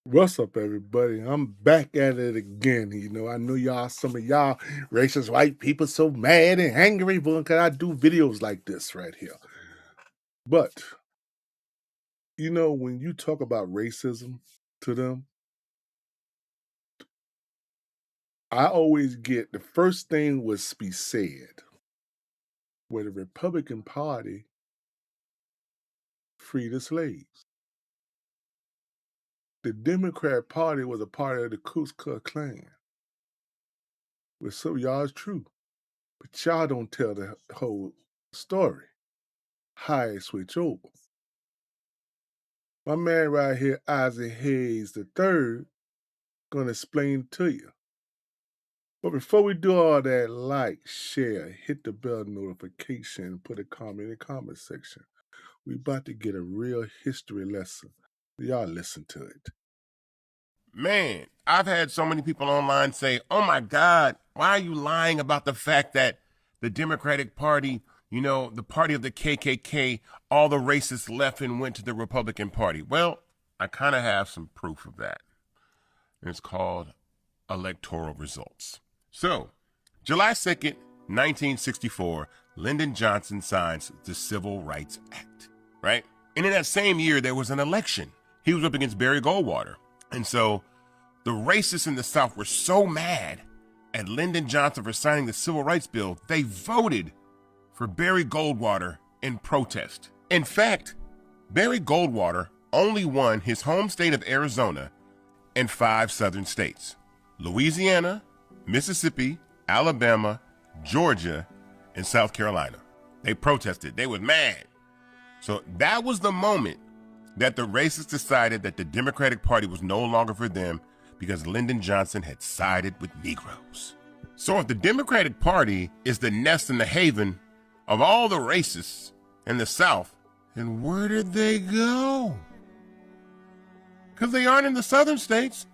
What's up, everybody? I'm back at it again. I know some of y'all racist white people so mad and angry because I do videos like this right here. But, when you talk about racism to them, I always get the first thing was be said where the Republican Party freed the slaves. The Democrat Party was a part of the Ku Klux Klan, which some of y'all is true. But y'all don't tell the whole story. How it switch over. My man right here, Isaac Hayes III, gonna explain to you. But before we do all that, like, share, hit the bell notification, put a comment in the comment section. We about to get a real history lesson. Y'all listen to it. Man, I've had so many people online say, oh my God, why are you lying about the fact that the Democratic Party, the party of the KKK, all the racists left and went to the Republican Party? Well, I kind of have some proof of that. And it's called electoral results. So, July 2nd, 1964, Lyndon Johnson signs the Civil Rights Act, right? And in that same year, there was an election. He was up against Barry Goldwater. And so the racists in the South were so mad at Lyndon Johnson for signing the Civil Rights Bill, they voted for Barry Goldwater in protest. In fact, Barry Goldwater only won his home state of Arizona and 5 southern states: Louisiana, Mississippi, Alabama, Georgia, and South Carolina. They protested. They were mad. So that was the moment that the racists decided that the Democratic Party was no longer for them because Lyndon Johnson had sided with Negroes. So if the Democratic Party is the nest and the haven of all the racists in the South, then where did they go? Because they aren't in the southern states.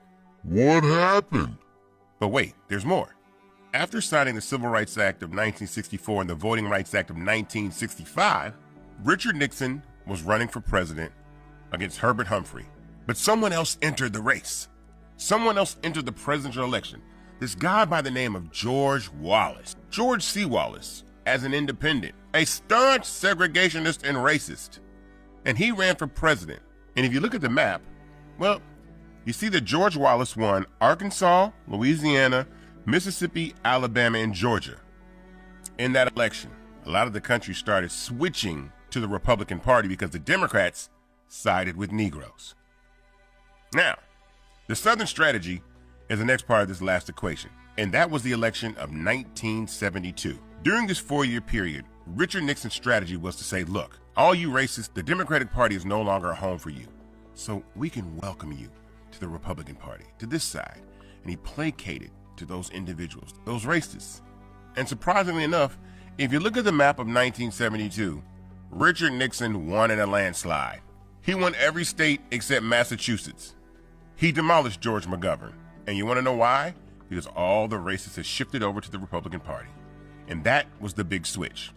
What happened? But wait, there's more. After signing the Civil Rights Act of 1964 and the Voting Rights Act of 1965, Richard Nixon was running for president against Herbert Humphrey. But someone else entered the race. Someone else entered the presidential election. This guy by the name of George Wallace. George C. Wallace, as an independent, a staunch segregationist and racist. And he ran for president. And if you look at the map, well, you see that George Wallace won Arkansas, Louisiana, Mississippi, Alabama, and Georgia. In that election, a lot of the country started switching to the Republican Party because the Democrats sided with Negroes. Now, the Southern strategy is the next part of this last equation, and that was the election of 1972. During this 4-year period, Richard Nixon's strategy was to say, look, all you racists, the Democratic Party is no longer a home for you, so we can welcome you to the Republican Party, to this side. And he placated to those individuals, those racists. And surprisingly enough, if you look at the map of 1972, Richard Nixon won in a landslide. He won every state except Massachusetts. He demolished George McGovern. And you want to know why? Because all the racists had shifted over to the Republican Party. And that was the big switch.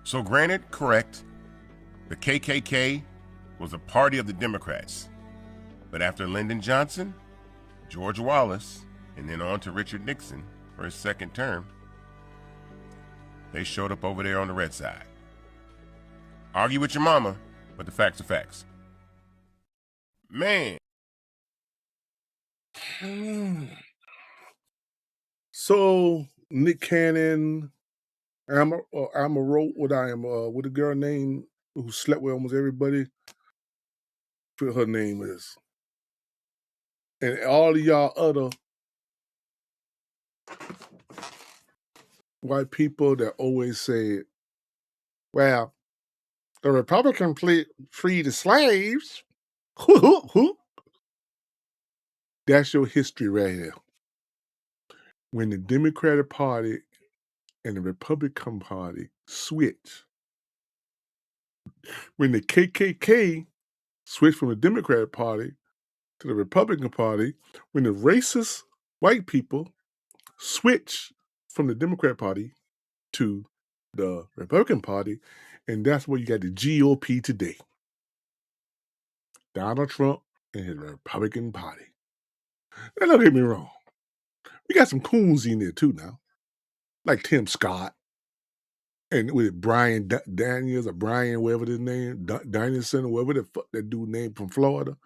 So granted, correct, the KKK was a party of the Democrats. But after Lyndon Johnson, George Wallace, and then on to Richard Nixon for his second term, they showed up over there on the red side. Argue with your mama, but the facts are facts. Man. So Nick Cannon, with a girl named who slept with almost everybody. What her name is, and all of y'all other white people that always say, "Well, the Republican freed the slaves." That's your history right here. When the Democratic Party and the Republican Party switch, when the KKK switched from the Democratic Party to the Republican Party, when the racist white people switch from the Democratic Party to the Republican Party, and that's where you got the GOP today. Donald Trump in his Republican Party. Now, don't get me wrong. We got some coons in there too now, like Tim Scott and with Brian Daniels or Brian, whatever his name, Danielson or whatever the fuck that dude name from Florida.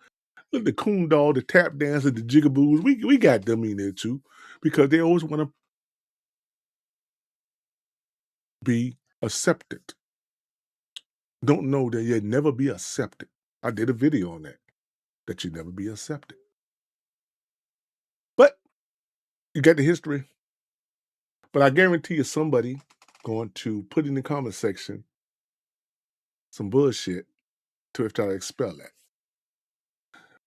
Look, the coon dog, the tap dancer, the jigaboos. We got them in there too because they always want to be accepted. Don't know that you'd never be accepted. I did a video on that you'd never be accepted. But you got the history. But I guarantee you somebody going to put in the comment section some bullshit to try to expel that.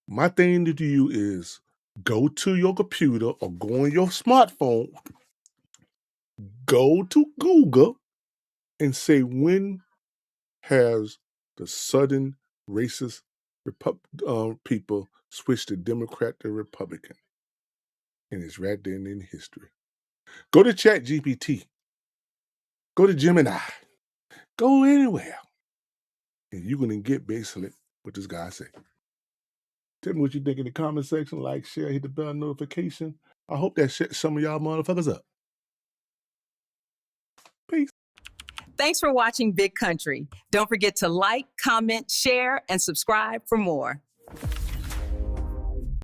My thing to you is go to your computer or go on your smartphone, go to Google and say, when has the Southern racist people switched to Democrat to Republican? And it's right there in history. Go to ChatGPT. Go to Gemini. Go anywhere. And you're going to get basically what this guy said. Tell me what you think in the comment section. Like, share, hit the bell notification. I hope that shit some of y'all motherfuckers up. Peace. Thanks for watching Big Country. Don't forget to like, comment, share, and subscribe for more.